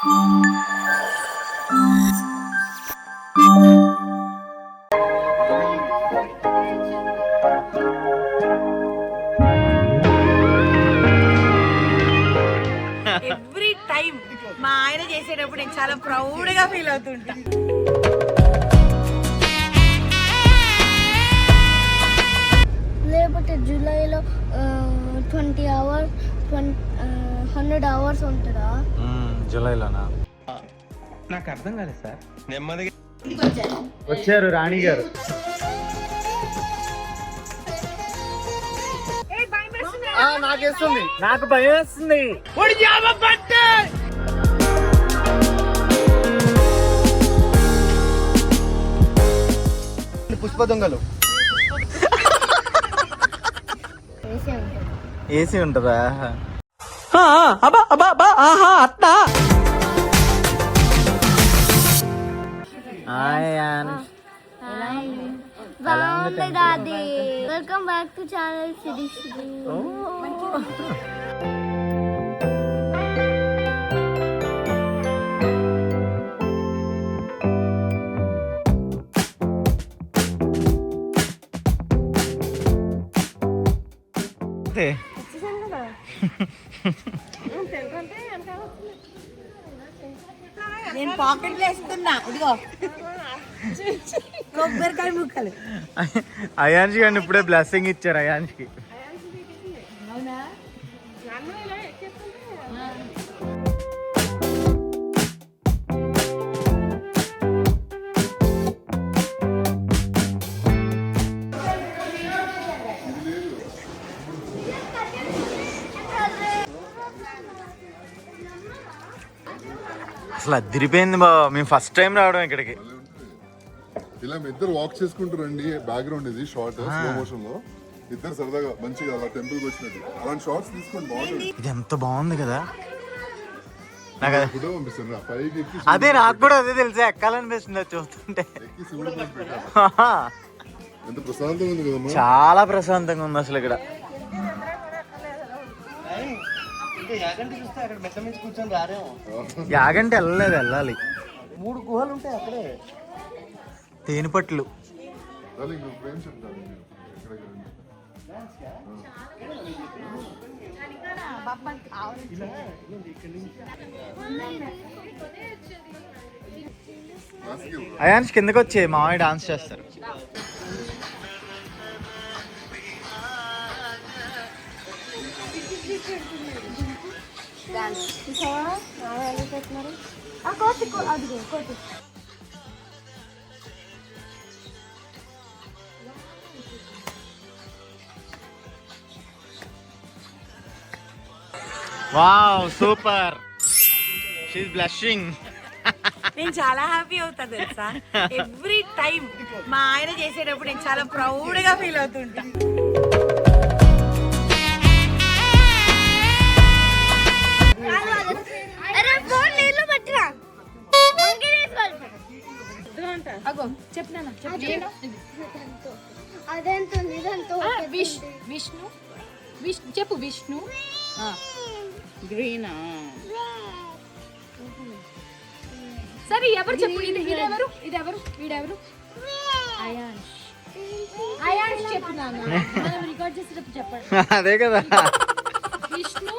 Every time మా ఆయన చేసేటప్పుడు నేను చాలా ప్రౌడ్ గా ఫీల్ అవుతుంటా. లేకపోతే జూలైలో 20 hours 100 hours ఉంటుందా? జూలైలోనా? నాకు అర్థం కాలేదు సార్. నెమ్మదిగా వచ్చారు రాణి గారు. నాకేస్తుంది, నాకు భయం వేస్తుంది. పుష్ప దొంగలు ఏసీ ఉంటుందా? బాగుంది దాది. Welcome back to channel series. నేను పాకెట్లో వేస్తున్నా. ఇదిగో కొబ్బరికాయ ముక్కలు. అయాన్షి గారిని ఇప్పుడే బ్లెస్సింగ్ ఇచ్చారు. అయాన్షికి అసలు అదిరిపోయింది బాబా. మేము ఫస్ట్ టైం రావడం ఇక్కడికి. ఇలా ఇద్దరు వాక్ చేసుకుంటూ రండి. బ్యాక్గ్రౌండ్ ఇది షార్ట్ స్లో మోషన్ లో ఇద్దరు సరదాగా మంచిగా అలా టెంపుల్ కి వచ్చినట్టు అలాంటి షార్ట్స్ తీసుకొని బాగుంటుంది. ఇది ఎంత బాగుంది కదా. నాకు ఫోటో పంపిస్తాను రా పైకి ఎక్కి. అదే నాకు కూడా అదే తెలుసా, ఎక్కాలనిపిస్తుంది అది చూస్తుంటే. ఎక్కి శివుడు పైన పెట్టాలి. ఎంత ప్రశాంతంగా ఉంది కదమ్మా. చాలా ప్రశాంతంగా ఉంది అసలు ఇక్కడ. యాగంటే వెళ్ళలేదు, వెళ్ళాలి. 3 గుహలు ఉంటాయి అక్కడే. తేనిపట్లు. అయాన్స్ కిందకి వచ్చే మామయ్య డాన్స్ చేస్తారు. Wow super. She is blushing. నేను చాలా హ్యాపీ అవుతా తెలుసా. ఎవ్రీ టైం మా ఆయన చేసేటప్పుడు నేను చాలా ప్రౌడ్ గా ఫీల్ అవుతుంటా. విష్ణు చెప్పు. విష్ణు గ్రీనా? సరే ఎవరు చెప్పు. వీడెవరు? వీడెవరు? అయాన్ష్. అయాన్ష్ చెప్పున్నాను. మనం రికార్డ్ చేసేటప్పుడు చెప్పండి. అదే కదా. విష్ణు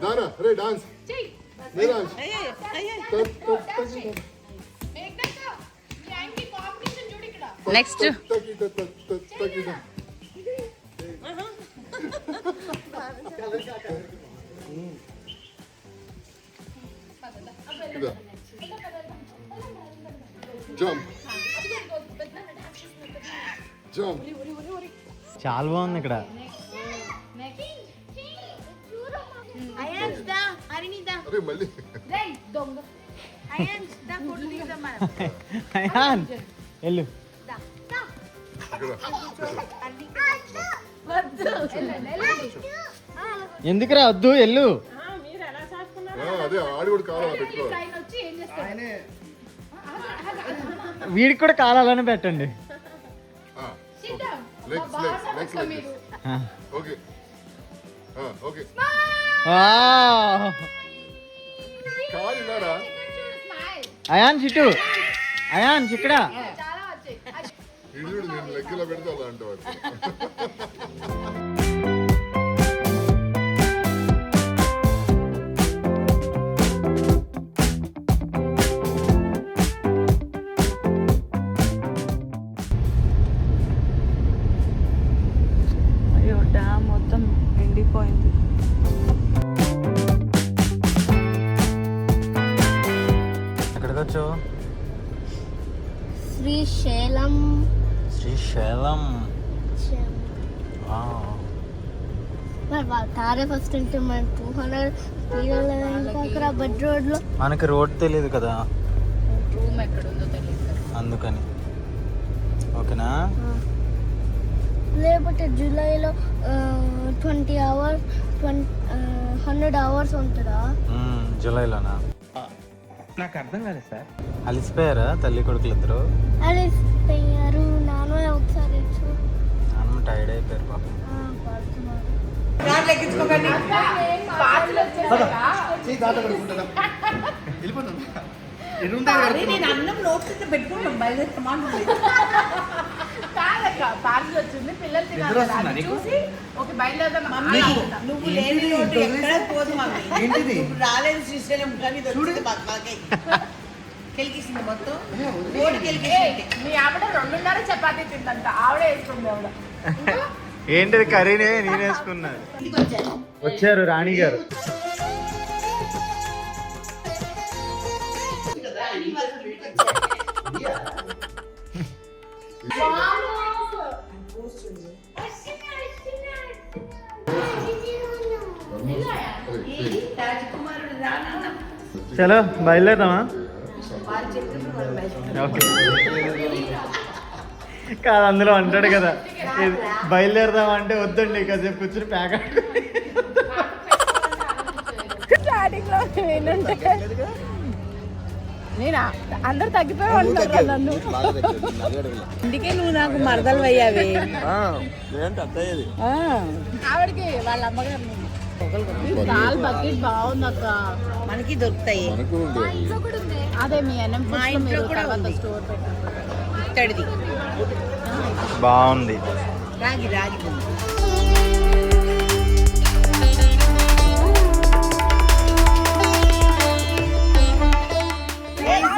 దానా రే డాన్స్. Next jump jump. చాలా బాగుంది ఇక్కడ. అరే మళ్ళీ అయాన్ వెళ్ళు. ఎందుకురా వద్దు వెళ్ళు. అదే ఆడి కూడా కావాలా పెట్టుకోవాలి. వీడికి కూడా కాలాలని పెట్టండి. Legs legs legs legs. Okay okay. కాలు ఇలారా. అయాన్ చిట్టు, అయాన్ ఇక్కడ. ఇడు నేను లెగ్గిలా పెడితే అలా అంటే వాడు. అయ్యో డ్యామ్ మొత్తం ఎండిపోయింది. ఎక్కడికి వచ్చావు? శ్రీశైలం. శ్రీశైలం. తారే ఫస్ట్ అంటే మన 200 స్పీడ్ బడ్ రోడ్లో మనకి రోడ్ తెలియదు కదా, రూమ్ ఎక్కడ ఉందో తెలియదు. అందుకని. ఓకేనా? లేకపోతే జూలైలో 20 hours 100 hours ఉంటుందా? జూలైలోనా? నాకు అర్థం కాలేదు సార్. అలిసిపోయారా తల్లి కొడుకులు ఇద్దరు? అది పోయారు. నాన్న ఒకసారి ఇచ్చు. నాన్న టైర్డ్ అయిపోయారు పాపం. పడుతున్నారు. ఎక్కించుకోకండి. నేను అన్నం నోట్స్ పెట్టుకుంటాం బయలుదేరుతాం. పార్సల్ వచ్చింది, పిల్లలు తినాలి చూసి ఓకే బయలుదేరదాం. నువ్వు లేని రోడ్డు ఎక్కడ పోదు మమ్మీ. నువ్వు రాలేదు శ్రీశైలం కానీ ఇది వచ్చింది మాకే. కెలికిసింది మొత్తం రోడ్డు కెలికిసింది. మీ ఆవిడ 2.5 చపాతీ తిందంట. ఆవిడ వేసుకుంది ఆవిడ. ఏంటిది కర్రీనే నేను వేసుకున్నా. వచ్చారు రాణి గారు. చలో బయలుదేరదామా? ఓకే. కాదు అందులో అంటాడు కదా బయలుదేరదామా అంటే వద్దండి కాసేపు కూర్చుని ప్యాక్. స్టార్టింగ్ లో నేనా అందరు తగ్గిపోయి ఉంటారు నన్ను. అందుకే నువ్వు నాకు మరదలు అయ్యావి. ఆవిడకి వాళ్ళ అమ్మగారు దాల్ బకెట్ బాగుంది అక్క. మనకి దొరుకుతాయి. అదే మీ అన్నం మా ఇంట్లో కూడా ఉంది. స్టోర్ పెట్టారు. ఇత్తడిది బాగుంది. రాగి రాగి ఉంది.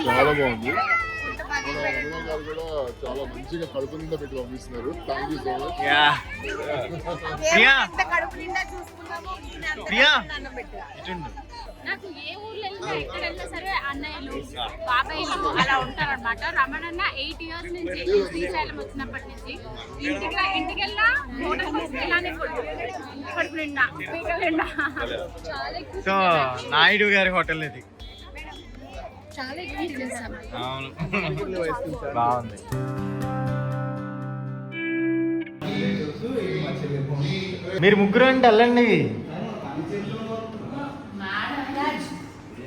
చాలా బాగుంది. మన అన్నయ్య గారు కూడా చాలా మంచిగా కడుపు నిండా పెట్టి పంపిస్తున్నారు. Thank you so much. Priya కడుపు నిండా చూసుకున్నాము. ప్రియా నాకు ఏ ఊర్లో వెళ్ళినా ఎక్కడ వెళ్ళినా సరే అన్నయ్యలు బాబాయ్లు అలా ఉంటారన్నమాట. రమణన్న 8 years నుంచి శ్రీశైలం వచ్చినప్పటి నుంచి ఇంటికి వెళ్ళినా హోటల్ ఇలానే కడుపు నిండా పీక నిండా. సో నాయుడు గారి హోటల్ ఇది. చాలా ఎక్కువ చేస్తాం. అవును బాగుంది. మీరు ముగ్గురు అంటే వెళ్ళండి.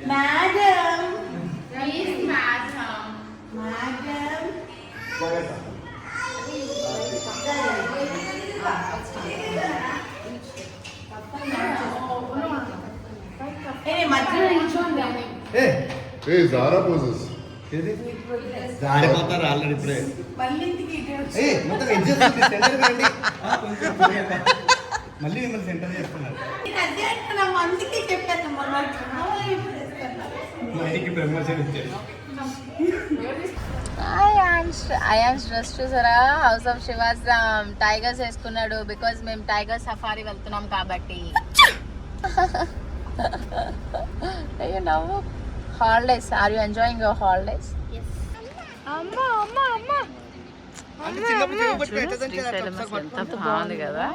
మేడం ఏ జారా పోజెస్ జారిపోతారు ఆల్రెడీ ఇప్పుడే. మొత్తం అడ్జస్ట్ సెంటర్ రండి. మళ్ళీ మిమ్మల్ని సెంటర్ చేస్తున్నారు. అందుకే చెప్పాను మైకి ప్రమోషన్ ఇచ్చారు. అయాన్స్ డ్రెస్ చూసారా? హౌస్ ఆఫ్ శివాస్ టైగర్స్ వేసుకున్నాడు బికాజ్ మేము టైగర్ సఫారీ వెళ్తున్నాం కాబట్టి. అయ్యో నవ్వు. Holidays, are you enjoying your holidays? అమ్మా అమ్మా అమ్మా, ఎంత బాగుంది కదా.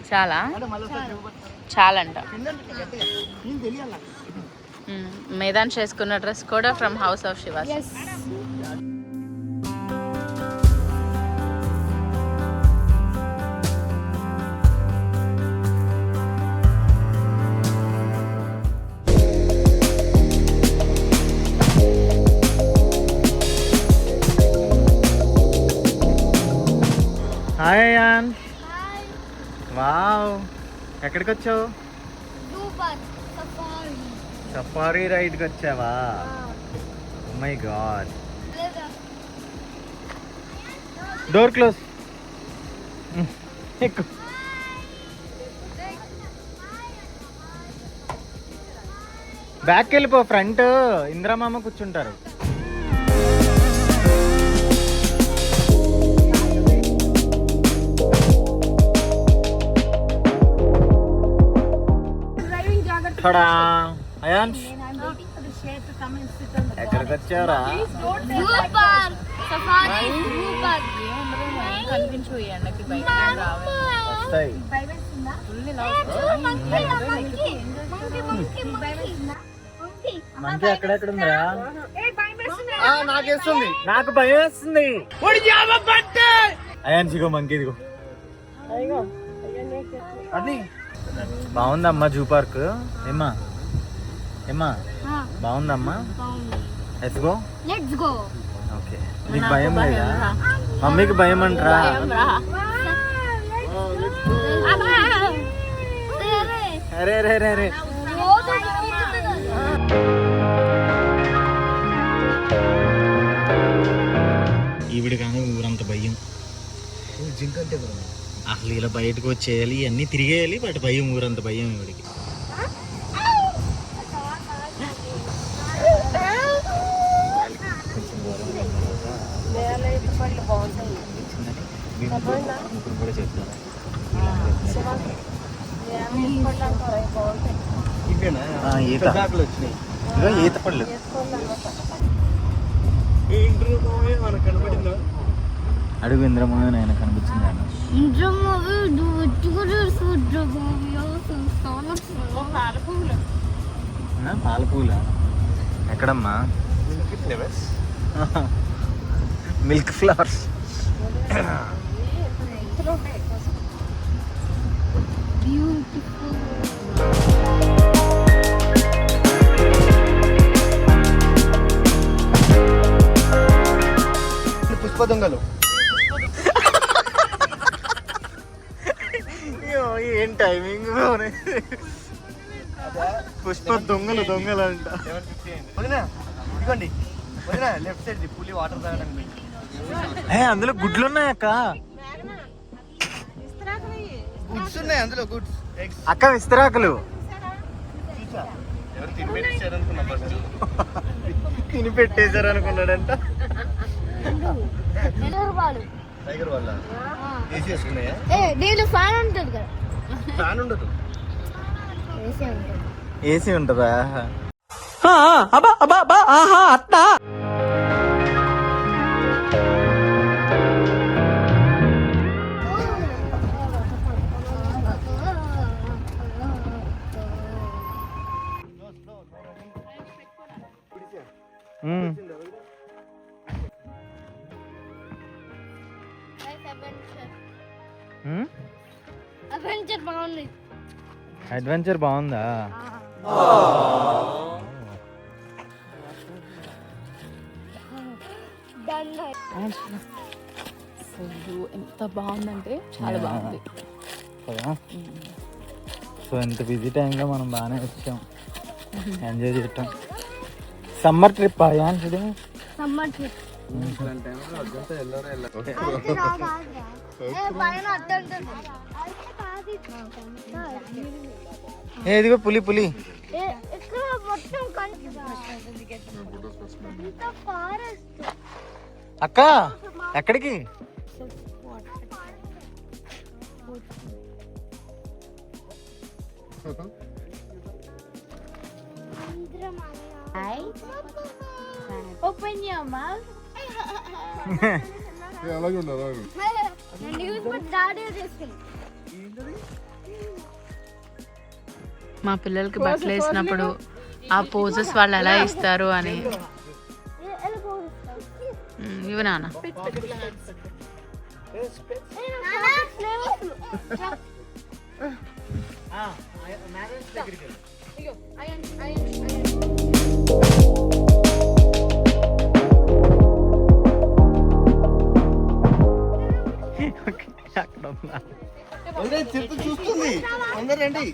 చాలా చాలంట. మేదాన్ చేసుకున్న డ్రెస్ కూడా from house of Shivas. Hi Ayaan. Wow, ఎక్కడికి వచ్చావు? సఫారీ రైడ్కి వచ్చావా? Oh my god. Door close. ఎక్కు. బ్యాక్ వెళ్ళిపో, ఫ్రంట్ ఇంద్రమామ కూర్చుంటారు. అయాన్స్, ఎక్కడికి వచ్చారా? కనిపించు ఎండకి బయట వస్తాయి. మంచి ఎక్కడెక్కడ ఉందా? నాకేస్తుంది, నాకు భయం వేస్తుంది. అయాన్స్ ఇగో మంకీ, ఇదిగో. బాగుందమ్మా జూ పార్క్. ఏమ్మా ఏమ్మా బాగుందమ్మా? Let's go. ఓకే, నీకు భయం లేదా? మమ్మీకి భయం అంటరా? అరే రే రే రే. ఈవిడ కానీ ఊరంత భయం. అసలు ఇలా బయటకు వచ్చేయాలి, అన్నీ తిరిగేయాలి, బట్ భయం, ఊరంత భయం ఈవిడికి. కూడా చెప్తాను. ఈత పళ్ళు అడుగు. ఇంద్రమూవి ఆయన కనిపించింది అన్న. పాలపూల ఎక్కడమ్మా? Milk flowers. పుష్ప దొంగలు. ఏం టైమింగ్. పుష్ప దొంగలు దొంగలు అంట. ఇదిగోండి లెఫ్ట్ సైడ్ పులి వాటర్ తాగడానికి. అందులో గుడ్లు ఉన్నాయక్క. గుడ్స్ ఉన్నాయి అందులో, గుడ్స్ అక్క విస్తరాకులు. ఎవరు తినిపెట్టేశారు అనుకున్నా ఫస్ట్. తిని పెట్టేశారు అనుకున్నాడంట. టైగర్ వాళ్ళ ఏసీ వేసుకున్నాయా? దీంట్లో ఫ్యాన్ ఉంటుంది కదా. ఫ్యాన్ ఉండదు, ఏసీ ఉంటుందా? అడ్వెంచర్ బాగుంది. అడ్వెంచర్ బాగుందా? ఎంత బాగుందంటే చాలా బాగుంది. సో ఎంత బిజీ టైంలో మనం బాగానే వచ్చాం, ఎంజాయ్ చేస్తాం. సమ్మర్ ట్రిప్ ఇది. సమ్మర్ ట్రిప్ ఏ ఇదిగో పులి పులి. ఇక్కడ మొత్తం ఫారెస్ట్. అక్క ఎక్కడికి? Open your mouth. అలాగే ఉన్నారు. And use my daddy dressing. మా పిల్లలకి బట్టలు వేసినప్పుడు ఆ పోజెస్ వాళ్ళు ఎలా ఇస్తారు అని. ఇవి నాన్న చిరుత చూస్తుంది. అందరు రండి.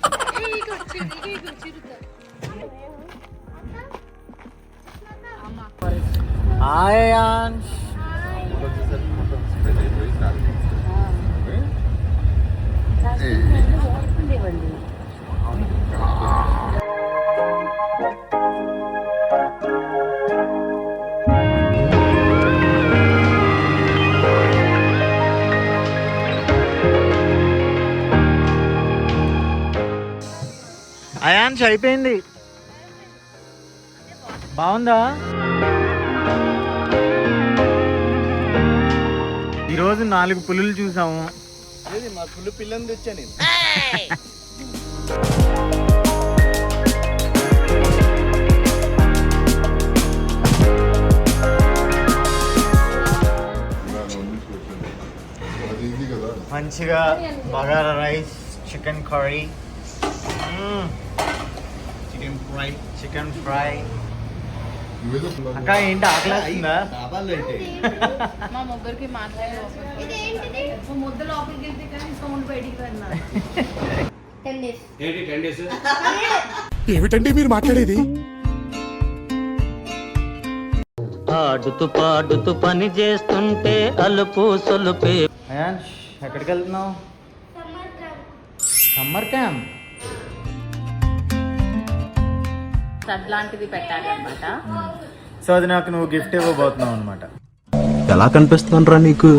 ఆయాన్స్ అయాన్స్ అయిపోయింది. బాగుందా? ఈరోజు 4 పులులు చూసాము. మా పుల్లు పిల్లని తెచ్చా నేను. అది ఈజీ కదా. మంచిగా bagara rice, chicken curry, chicken fry. నువ్వేదో అక్క ఏంటి ఆకలేస్తుందా? డాబాలు అంటే మా ముగ్గురికి మాట్లాడే ముద్ద లోపలికి వెళ్తే కానీ సౌండ్ బయటికి రాదు. 10 days. ఏమిటండి మీరు మాట్లాడేది? ఆడుతూ పాడుతూ పని చేస్తుంటే అలుపు సొలుపే. అయాన్స్ ఎక్కడికి వెళ్తున్నావు? Summer camp. లాంటిది పెట్టాలి అనమాట. సో అది నాకు నువ్వు గిఫ్ట్ ఇవ్వబోతున్నావు అనమాట. ఎలా కనిపిస్తున్నాను రా నీకు?